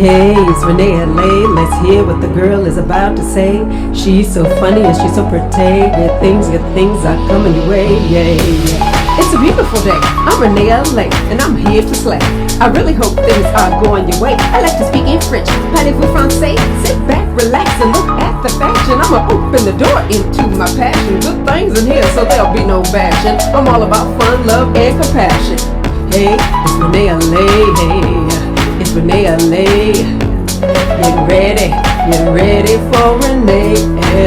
Hey, it's Renee LA. Let's hear what the girl is about to say. She's so funny and she's so pretty. Good things are coming your way. Yeah. It's a beautiful day. I'm Renee LA and I'm here to slay. I really hope things are going your way. I like to speak in French. Parlez-vous français? Sit back, relax, and look at the fashion. I'ma open the door into my passion. Good things in here, so there'll be no bashing. I'm all about fun, love, and compassion. Hey, it's Renee LA. Hey. It's Renee LA. Get ready for Renee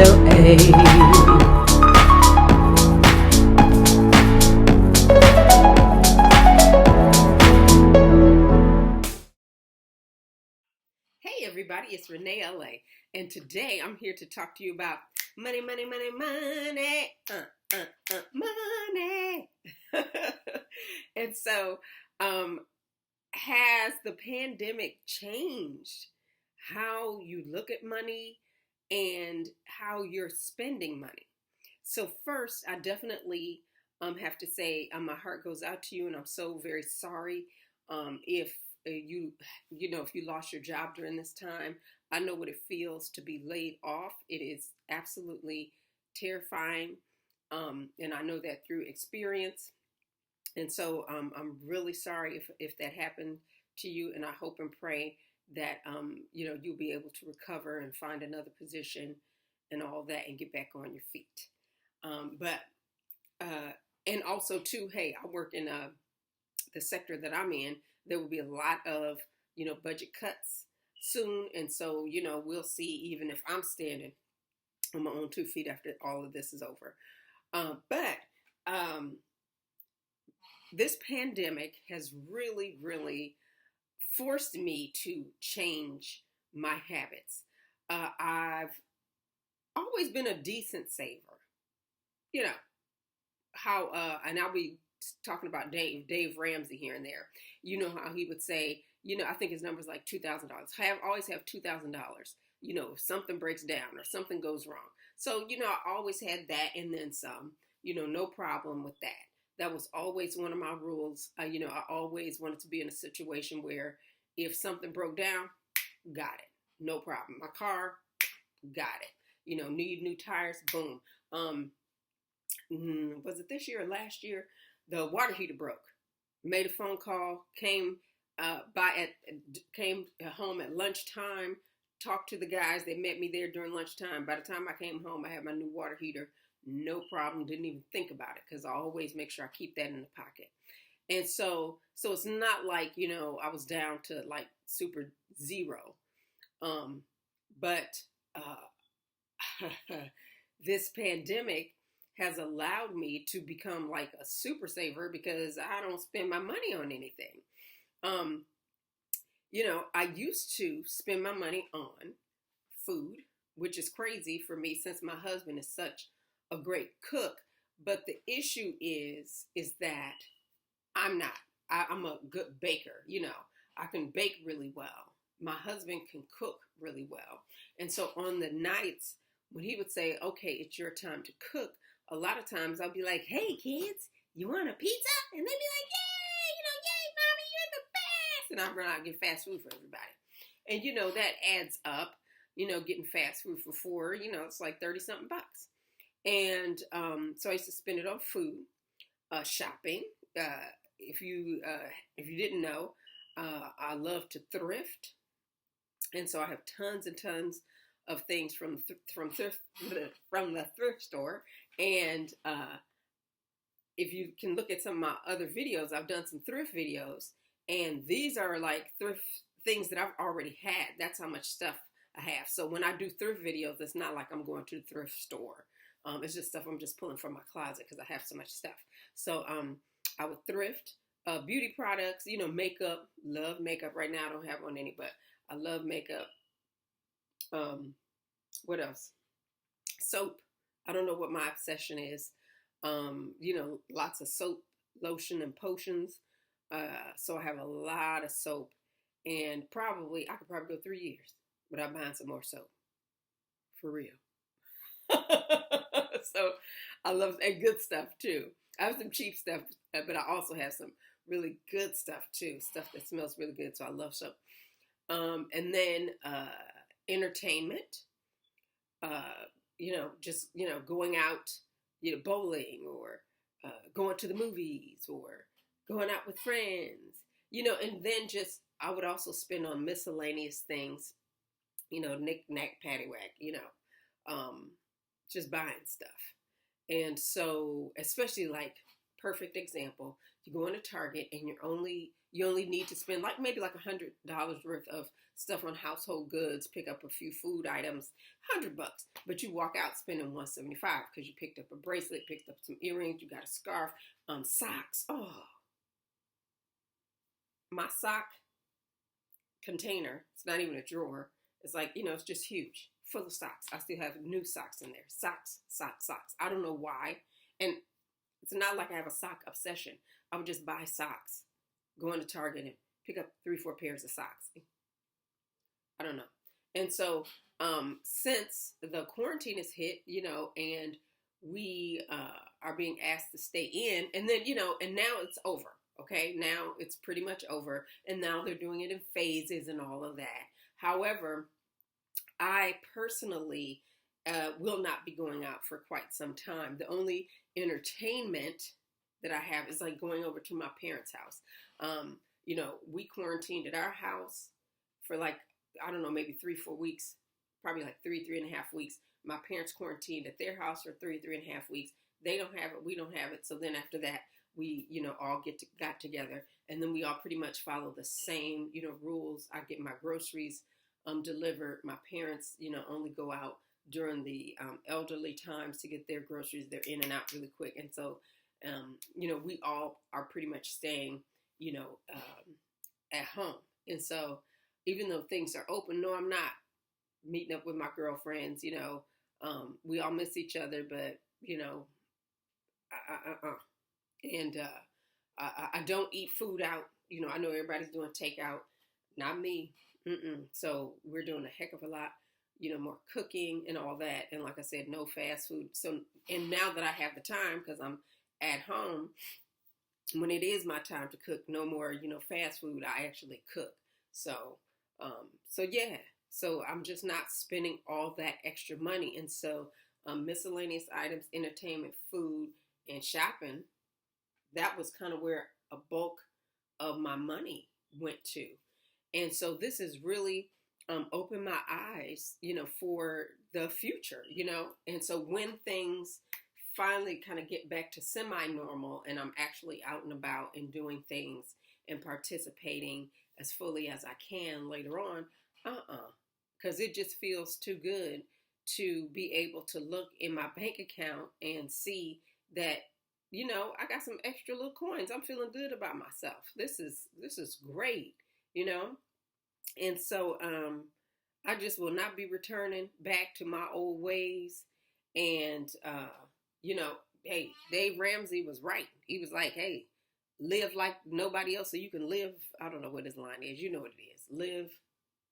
LA. Hey everybody, it's Renee LA, and today I'm here to talk to you about money, money, money, money, money. And so, has the pandemic changed how you look at money and how you're spending money? So first, I definitely have to say my heart goes out to you, and I'm so very sorry if if you lost your job during this time. I know what it feels to be laid off. It is absolutely terrifying, and I know that through experience. And so I'm really sorry if that happened to you, and I hope and pray that you'll be able to recover and find another position and all that and get back on your feet. But and also too, hey, I work in the sector that I'm in. There will be a lot of budget cuts soon, and so we'll see. Even if I'm standing on my own 2 feet after all of this is over, but. This pandemic has really, really forced me to change my habits. I've always been a decent saver. You know, and I'll be talking about Dave Ramsey here and there. You know how he would say, I think his number's like $2,000. Always have $2,000. If something breaks down or something goes wrong. So, I always had that and then some, no problem with that. That was always one of my rules. I always wanted to be in a situation where if something broke down, got it. No problem. My car, got it. Need new tires, boom. Was it this year or last year? The water heater broke. Made a phone call, came home at lunchtime, talked to the guys. They met me there during lunchtime. By the time I came home, I had my new water heater. No problem. Didn't even think about it because I always make sure I keep that in the pocket. And so it's not like, I was down to like super zero. But this pandemic has allowed me to become like a super saver because I don't spend my money on anything. I used to spend my money on food, which is crazy for me since my husband is such a great cook. But the issue is that I'm not. I'm a good baker. I can bake really well. My husband can cook really well. And so on the nights when he would say, okay, it's your time to cook, a lot of times I'll be like, hey kids, you want a pizza? And they'd be like, yay, yay, mommy, you're the best. And I run out and get fast food for everybody. And that adds up, getting fast food for $4, it's like 30 something bucks. And so I used to spend it on food, shopping. If you didn't know, I love to thrift, and so I have tons and tons of things from the thrift store. And if you can look at some of my other videos, I've done some thrift videos, and these are like thrift things that I've already had. That's how much stuff I have. So when I do thrift videos, it's not like I'm going to the thrift store. It's just stuff I'm just pulling from my closet because I have so much stuff. So I would thrift beauty products, makeup. Love makeup. Right now I don't have on any, but I love makeup. What else? Soap. I don't know what my obsession is. Lots of soap, lotion, and potions. So I have a lot of soap, and I could probably go 3 years without buying some more soap. For real. So I love and good stuff too. I have some cheap stuff, but I also have some really good stuff too. Stuff that smells really good. So I love soap. And then entertainment, just, going out, bowling or going to the movies or going out with friends, and then just, I would also spend on miscellaneous things, knick knack, paddywhack, just buying stuff. And so, especially like, perfect example, you go into Target and you only need to spend like maybe like $100 worth of stuff on household goods, pick up a few food items, $100, but you walk out spending $175 because you picked up a bracelet, picked up some earrings, you got a scarf, socks. Oh, my sock container, it's not even a drawer. It's like, it's just huge, full of socks. I still have new socks in there. Socks, socks, socks. I don't know why. And it's not like I have a sock obsession. I would just buy socks, go into Target and pick up 3-4 pairs of socks. I don't know. And so, since the quarantine has hit, and we are being asked to stay in, and then, and now it's over. Okay, now it's pretty much over, and now they're doing it in phases and all of that. However, I personally will not be going out for quite some time. The only entertainment that I have is like going over to my parents' house. We quarantined at our house for like, I don't know, maybe 3-4 weeks, probably like 3.5 weeks. My parents quarantined at their house for 3.5 weeks. They don't have it. We don't have it. So then after that, we, all got together, and then we all pretty much follow the same, rules. I get my groceries delivered. My parents, only go out during the elderly times to get their groceries. They're in and out really quick. And so, we all are pretty much staying, at home. And so even though things are open, no, I'm not meeting up with my girlfriends, we all miss each other, but, And I don't eat food out. I know everybody's doing takeout. Not me. So we're doing a heck of a lot, more cooking and all that. And like I said, no fast food. So, and now that I have the time, because I'm at home, when it is my time to cook, no more, fast food, I actually cook. So, yeah. So I'm just not spending all that extra money. And so miscellaneous items, entertainment, food, and shopping, that was kind of where a bulk of my money went to. And so this has really opened my eyes, for the future, And so when things finally kind of get back to semi-normal and I'm actually out and about and doing things and participating as fully as I can later on, because it just feels too good to be able to look in my bank account and see that, I got some extra little coins. I'm feeling good about myself. This is great, And so I just will not be returning back to my old ways. And hey, Dave Ramsey was right. He was like, hey, live like nobody else so you can live. I don't know what his line is. You know what it is. Live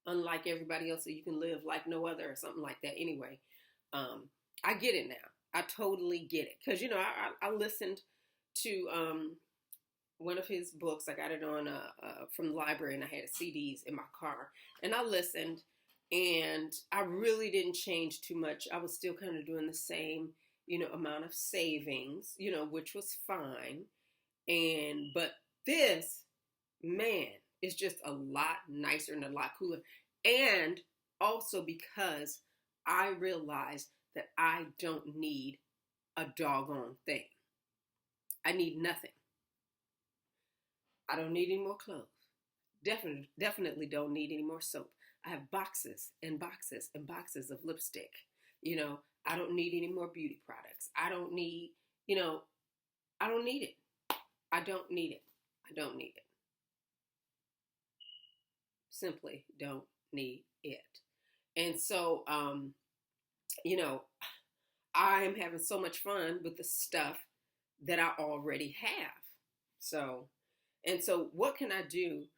unlike everybody else so you can live like no other, or something like that. Anyway, I get it now. I totally get it. Because, I listened to one of his books. I got it on from the library, and I had CDs in my car. And I listened, and I really didn't change too much. I was still kind of doing the same, amount of savings, which was fine. But this, man, is just a lot nicer and a lot cooler. And also because I realized that I don't need a doggone thing. I need nothing. I don't need any more clothes. Definitely don't need any more soap. I have boxes and boxes and boxes of lipstick. I don't need any more beauty products. I don't need, I don't need it. I don't need it. I don't need it. Simply don't need it. And so, I'm having so much fun with the stuff that I already have. So what can I do?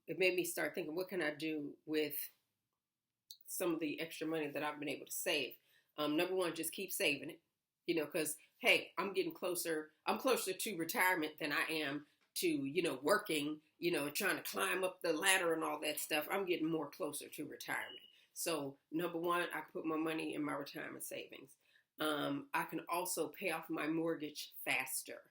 It made me start thinking, what can I do with some of the extra money that I've been able to save? Number one, just keep saving it, because, hey, I'm getting closer. I'm closer to retirement than I am to, working, trying to climb up the ladder and all that stuff. I'm getting more closer to retirement. So number one, I can put my money in my retirement savings. I can also pay off my mortgage faster.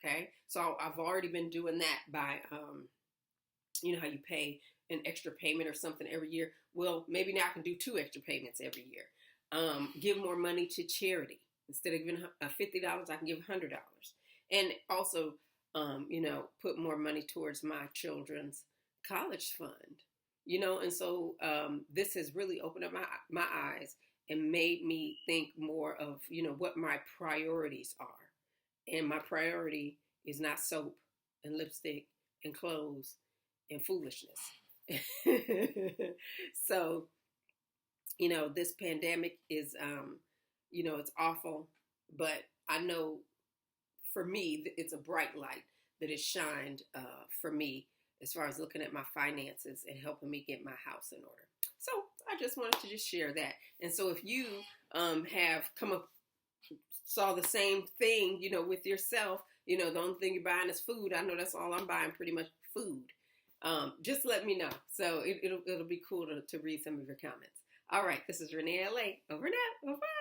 Okay. So I've already been doing that by, how you pay an extra payment or something every year. Well, maybe now I can do 2 extra payments every year. Give more money to charity. Instead of giving $50, I can give $100. And also, put more money towards my children's college fund. And so this has really opened up my eyes and made me think more of, what my priorities are. And my priority is not soap and lipstick and clothes and foolishness. So, this pandemic is, it's awful, but I know for me, it's a bright light that has shined for me as far as looking at my finances and helping me get my house in order. So I just wanted to just share that. And so if you have saw the same thing, with yourself, the only thing you're buying is food. I know that's all I'm buying, pretty much food. Just let me know. So it'll be cool to read some of your comments. All right, this is Renee LA. Over and out. Bye-bye.